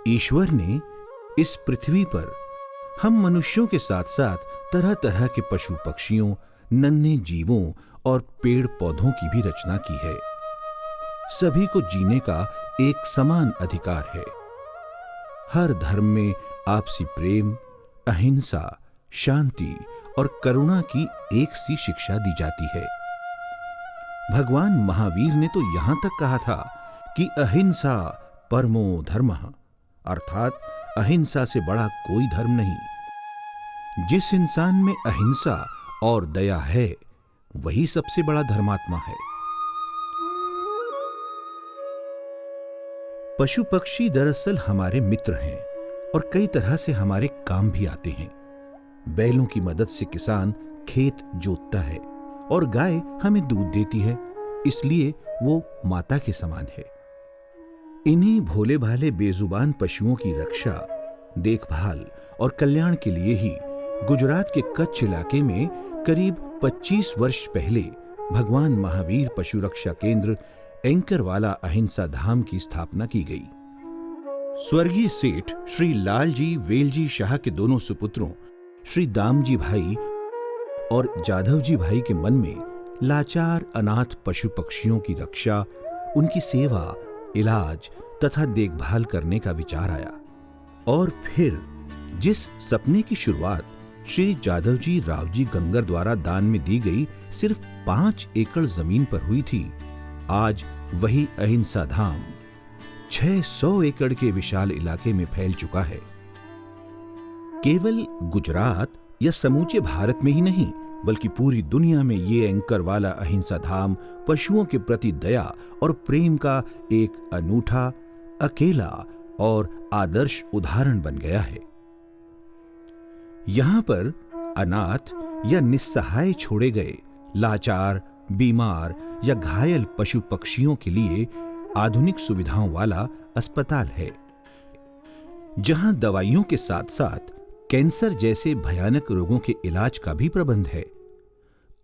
ईश्वर ने इस पृथ्वी पर हम मनुष्यों के साथ साथ तरह तरह के पशु पक्षियों, नन्हे जीवों और पेड़ पौधों की भी रचना की है। सभी को जीने का एक समान अधिकार है। हर धर्म में आपसी प्रेम, अहिंसा, शांति और करुणा की एक सी शिक्षा दी जाती है। भगवान महावीर ने तो यहां तक कहा था कि अहिंसा परमो धर्मः, अर्थात अहिंसा से बड़ा कोई धर्म नहीं। जिस इंसान में अहिंसा और दया है वही सबसे बड़ा धर्मात्मा है। पशु पक्षी दरअसल हमारे मित्र हैं और कई तरह से हमारे काम भी आते हैं। बैलों की मदद से किसान खेत जोतता है और गाय हमें दूध देती है, इसलिए वो माता के समान है। इन्हीं भोले भाले बेजुबान पशुओं की रक्षा, देखभाल और कल्याण के लिए ही गुजरात के कच्छ इलाके में करीब 25 वर्ष पहले भगवान महावीर पशु रक्षा केंद्र एंकरवाला अहिंसा धाम की स्थापना की गई। स्वर्गीय सेठ श्री लालजी वेलजी शाह के दोनों सुपुत्रों श्री दामजी भाई और जाधवजी भाई के मन में लाचार अनाथ पशु पक्षियों की रक्षा, उनकी सेवा, इलाज तथा देखभाल करने का विचार आया। और फिर जिस सपने की शुरुआत श्री जाधवजी रावजी गंगर द्वारा दान में दी गई सिर्फ 5 एकड़ जमीन पर हुई थी, आज वही अहिंसा धाम 600 एकड़ के विशाल इलाके में फैल चुका है। केवल गुजरात या समूचे भारत में ही नहीं बल्कि पूरी दुनिया में ये एंकरवाला अहिंसा धाम पशुओं के प्रति दया और प्रेम का एक अनूठा, अकेला और आदर्श उदाहरण बन गया है। यहां पर अनाथ या निस्सहाय छोड़े गए लाचार, बीमार या घायल पशु पक्षियों के लिए आधुनिक सुविधाओं वाला अस्पताल है, जहां दवाइयों के साथ साथ कैंसर जैसे भयानक रोगों के इलाज का भी प्रबंध है।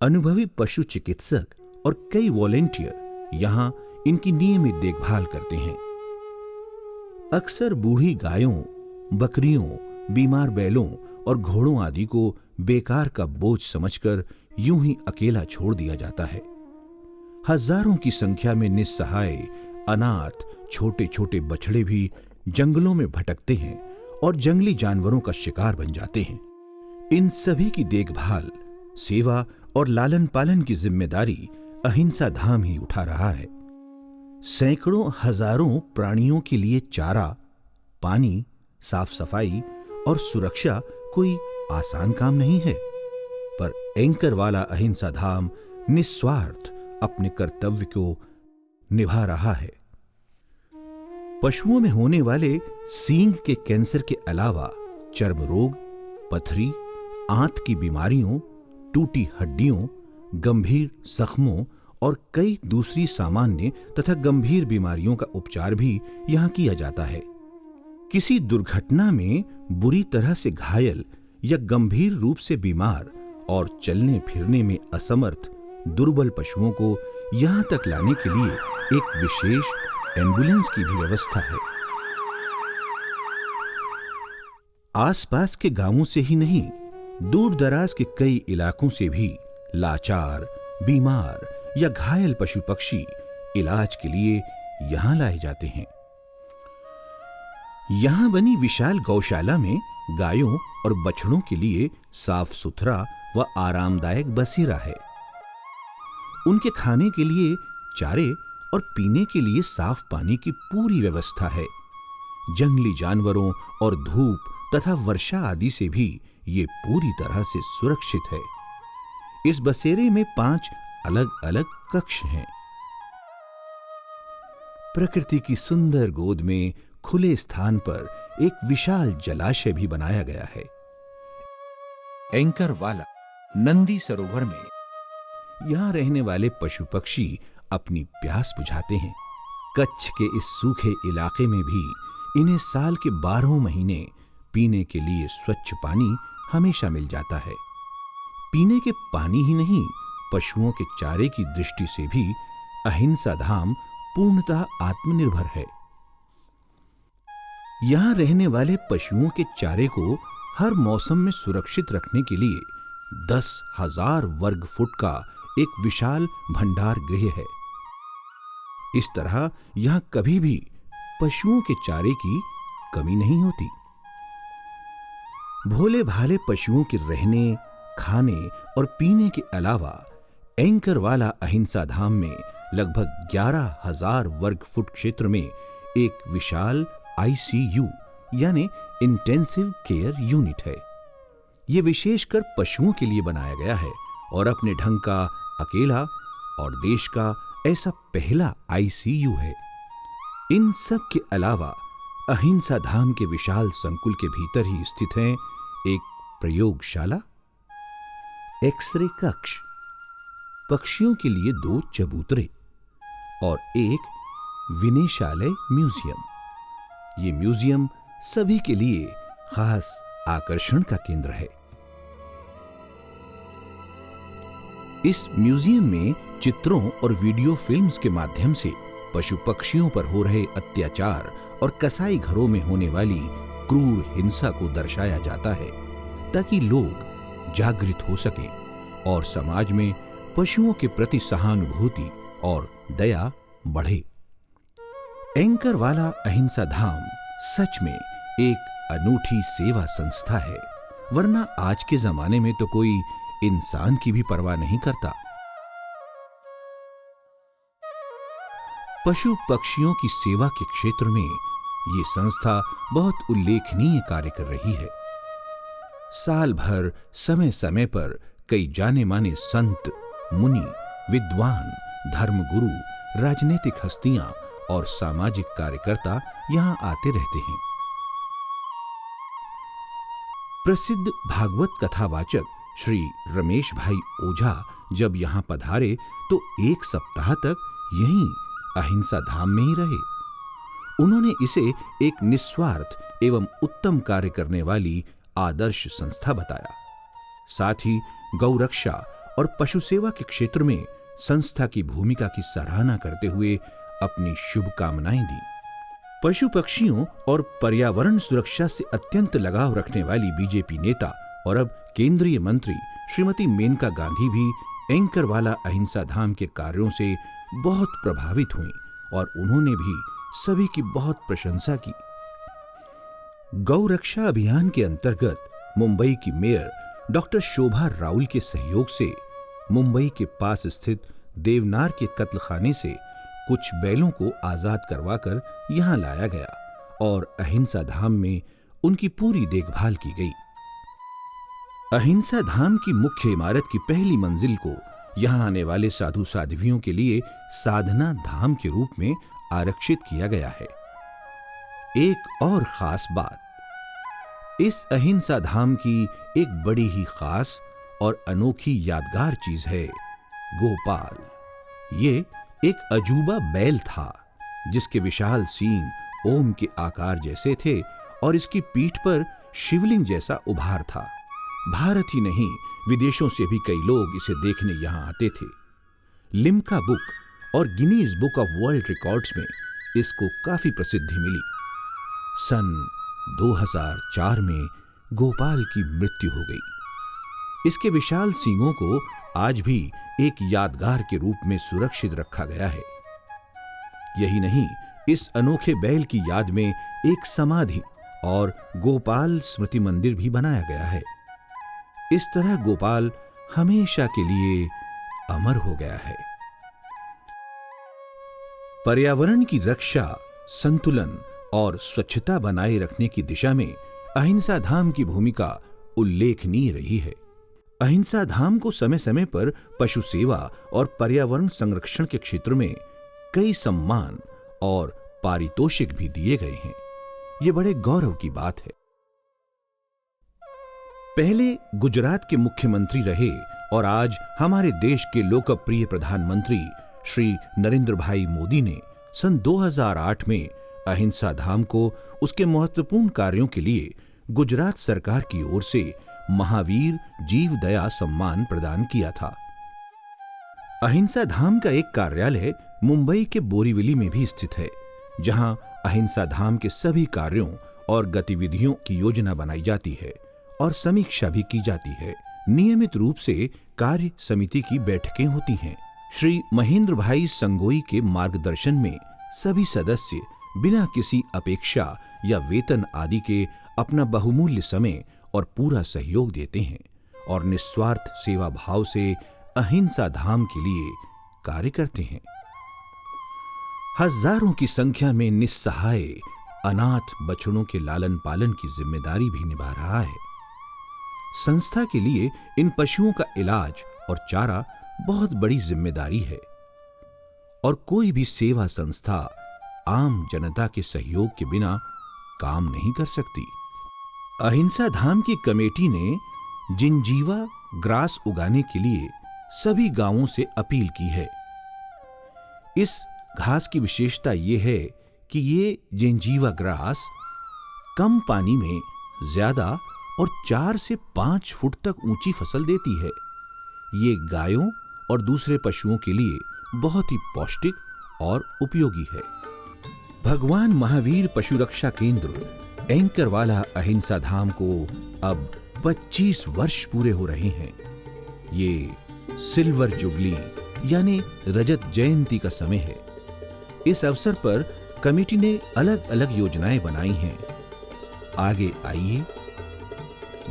अनुभवी पशु चिकित्सक और कई वॉलेंटियर यहां इनकी नियमित देखभाल करते हैं। अक्सर बूढ़ी गायों, बकरियों, बीमार बैलों और घोड़ों आदि को बेकार का बोझ समझकर यूं ही अकेला छोड़ दिया जाता है। हजारों की संख्या में निस्सहाय, अनाथ, छोटे छोटे बछड़े भी जंगलों में भटकते हैं और जंगली जानवरों का शिकार बन जाते हैं। इन सभी की देखभाल, सेवा और लालन पालन की जिम्मेदारी अहिंसा धाम ही उठा रहा है। सैकड़ों हजारों प्राणियों के लिए चारा, पानी, साफ सफाई और सुरक्षा कोई आसान काम नहीं है, पर एंकरवाला अहिंसा धाम निस्वार्थ अपने कर्तव्य को निभा रहा है। पशुओं में होने वाले सींग के कैंसर के अलावा चर्म रोग, पथरी, आंत की बीमारियों, टूटी हड्डियों, गंभीर जख्मों और कई दूसरी सामान्य तथा गंभीर बीमारियों का उपचार भी यहां किया जाता है। किसी दुर्घटना में बुरी तरह से घायल या गंभीर रूप से बीमार और चलने फिरने में असमर्थ दुर्बल पशुओं को यहां तक लाने के लिए एक विशेष एम्बुलेंस की भी व्यवस्था है। आसपास के गांवों से ही नहीं, दूर दराज के कई इलाकों से भी लाचार, बीमार या घायल पशु पक्षी इलाज के लिए यहां लाए जाते हैं। यहां बनी विशाल गौशाला में गायों और बछड़ों के लिए साफ सुथरा व आरामदायक बसेरा है। उनके खाने के लिए चारे और पीने के लिए साफ पानी की पूरी व्यवस्था है। जंगली जानवरों और धूप तथा वर्षा आदि से भी ये पूरी तरह से सुरक्षित है। इस बसेरे में 5 अलग अलग कक्ष हैं। प्रकृति की सुंदर गोद में खुले स्थान पर एक विशाल जलाशय भी बनाया गया है। एंकर वाला नंदी सरोवर में यहां रहने वाले पशु पक्षी अपनी प्यास बुझाते हैं। कच्छ के इस सूखे इलाके में भी इन्हें साल के 12 महीने पीने के लिए स्वच्छ पानी हमेशा मिल जाता है। पीने के पानी ही नहीं, पशुओं के चारे की दृष्टि से भी अहिंसा धाम पूर्णतः आत्मनिर्भर है। यहां रहने वाले पशुओं के चारे को हर मौसम में सुरक्षित रखने के लिए 10,000 वर्ग फुट का एक विशाल भंडार गृह है। इस तरह यहां कभी भी पशुओं के चारे की कमी नहीं होती। भोले भाले पशुओं के रहने, खाने और पीने के अलावा एंकर वाला अहिंसा धाम में लगभग 11,000 वर्ग फुट क्षेत्र में एक विशाल ICU यानी इंटेंसिव केयर यूनिट है। यह विशेषकर पशुओं के लिए बनाया गया है और अपने ढंग का अकेला और देश का ऐसा पहला ICU है। इन सब के अलावा अहिंसा धाम के विशाल संकुल के भीतर ही स्थित है एक प्रयोगशाला, एक्सरे कक्ष, पक्षियों के लिए 2 चबूतरे और एक विनयशालय म्यूजियम। ये म्यूजियम सभी के लिए खास आकर्षण का केंद्र है। इस म्यूजियम में चित्रों और वीडियो फिल्म्स के माध्यम से पशु पक्षियों पर हो रहे अत्याचार और कसाई घरों में होने वाली क्रूर हिंसा को दर्शाया जाता है, ताकि लोग जागृत हो सकें और समाज में पशुओं के प्रति सहानुभूति और दया बढ़े। एंकर वाला अहिंसा धाम सच में एक अनूठी सेवा संस्था है, वरना आज के जमाने में तो कोई इंसान की भी परवाह नहीं करता। पशु पक्षियों की सेवा के क्षेत्र में ये संस्था बहुत उल्लेखनीय कार्य कर रही है। साल भर समय समय पर कई जाने माने संत, मुनि, विद्वान, धर्मगुरु, राजनीतिक हस्तियां और सामाजिक कार्यकर्ता यहां आते रहते हैं। प्रसिद्ध भागवत कथावाचक श्री रमेश भाई ओझा जब यहां पधारे तो 1 सप्ताह तक यहीं अहिंसा धाम में ही रहे। उन्होंने इसे एक निस्वार्थ एवं उत्तम कार्य करने वाली आदर्श संस्था बताया। साथ ही गौरक्षा और पशु सेवा के क्षेत्र में संस्था की भूमिका की सराहना करते हुए अपनी शुभकामनाएं दी। पशु पक्षियों और पर्यावरण सुरक्षा से अत्यंत लगाव रखने वाली बीजेपी नेता और अब केंद्रीय मंत्री श्रीमती मेनका गांधी भी एंकर वाला अहिंसा धाम के कार्यों से बहुत प्रभावित हुई और उन्होंने भी सभी की बहुत प्रशंसा की। गौरक्षा अभियान के अंतर्गत मुंबई की मेयर डॉक्टर शोभा राउल के सहयोग से मुंबई के पास स्थित देवनार के कत्लखाने से कुछ बैलों को आजाद करवाकर यहां लाया गया और अहिंसा धाम में उनकी पूरी देखभाल की गई। अहिंसा धाम की मुख्य इमारत की पहली मंजिल को यहां आने वाले साधु साध्वियों के लिए साधना धाम के रूप में आरक्षित किया गया है। एक और खास बात, इस अहिंसा धाम की एक बड़ी ही खास और अनोखी यादगार चीज है गोपाल। ये एक अजूबा बैल था जिसके विशाल सींग ओम के आकार जैसे थे और इसकी पीठ पर शिवलिंग जैसा उभार था। भारत ही नहीं, विदेशों से भी कई लोग इसे देखने यहां आते थे। लिम्का बुक और Guinness book of world records में इसको काफी प्रसिद्धि मिली। सन 2004 में गोपाल की मृत्यु हो गई। इसके विशाल सींगों को आज भी एक यादगार के रूप में सुरक्षित रखा गया है। यही नहीं, इस अनोखे बैल की याद में एक समाधि और गोपाल स्मृति मंदिर भी बनाया गया है। इस तरह गोपाल हमेशा के लिए अमर हो गया है। पर्यावरण की रक्षा, संतुलन और स्वच्छता बनाए रखने की दिशा में अहिंसा धाम की भूमिका उल्लेखनीय रही है। अहिंसा धाम को समय समय पर पशु सेवा और पर्यावरण संरक्षण के क्षेत्र में कई सम्मान और पारितोषिक भी दिए गए हैं। ये बड़े गौरव की बात है। पहले गुजरात के मुख्यमंत्री रहे और आज हमारे देश के लोकप्रिय प्रधानमंत्री श्री नरेंद्र भाई मोदी ने सन 2008 में अहिंसा धाम को उसके महत्वपूर्ण कार्यों के लिए गुजरात सरकार की ओर से महावीर जीव दया सम्मान प्रदान किया था। अहिंसा धाम का एक कार्यालय मुंबई के बोरीवली में भी स्थित है, जहां अहिंसा धाम के सभी कार्यों और गतिविधियों की योजना बनाई जाती है और समीक्षा भी की जाती है। नियमित रूप से कार्य समिति की बैठकें होती हैं। श्री महेंद्र भाई संगोई के मार्गदर्शन में सभी सदस्य बिना किसी अपेक्षा या वेतन आदि के अपना बहुमूल्य समय और पूरा सहयोग देते हैं और निस्वार्थ सेवा भाव से अहिंसा धाम के लिए कार्य करते हैं। हजारों की संख्या में निस्सहाय अनाथ बछड़ों के लालन पालन की जिम्मेदारी भी निभा रहा है। संस्था के लिए इन पशुओं का इलाज और चारा बहुत बड़ी जिम्मेदारी है और कोई भी सेवा संस्था आम जनता के सहयोग के बिना काम नहीं कर सकती। अहिंसा धाम की कमेटी ने जिंजीवा ग्रास उगाने के लिए सभी गांवों से अपील की है। इस घास की विशेषता यह है कि ये जिंजीवा ग्रास कम पानी में ज्यादा और 4 से 5 फुट तक ऊंची फसल देती है। ये गायों और दूसरे पशुओं के लिए बहुत ही पौष्टिक और उपयोगी है। भगवान महावीर पशु रक्षा केंद्र एंकरवाला अहिंसा धाम को अब 25 वर्ष पूरे हो रहे हैं। ये सिल्वर जुबली यानी रजत जयंती का समय है। इस अवसर पर कमेटी ने अलग अलग योजनाएं बनाई हैं। आगे आइए,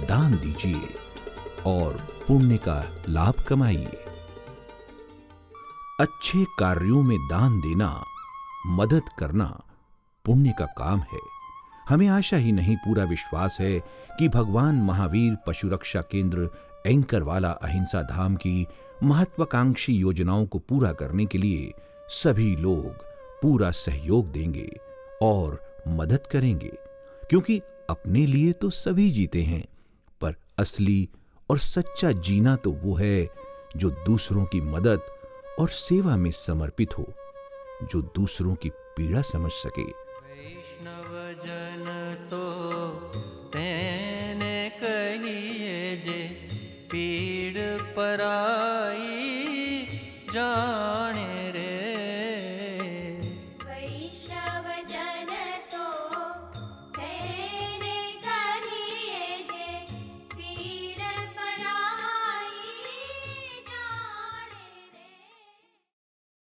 दान दीजिए और पुण्य का लाभ कमाइए। अच्छे कार्यों में दान देना, मदद करना पुण्य का काम है। हमें आशा ही नहीं, पूरा विश्वास है कि भगवान महावीर पशु रक्षा केंद्र एंकरवाला अहिंसा धाम की महत्वाकांक्षी योजनाओं को पूरा करने के लिए सभी लोग पूरा सहयोग देंगे और मदद करेंगे, क्योंकि अपने लिए तो सभी जीते हैं, पर असली और सच्चा जीना तो वो है जो दूसरों की मदद और सेवा में समर्पित हो, जो दूसरों की पीड़ा समझ सके। वैष्णव जन तो तेने कहिए जे पीड़ पराई जान।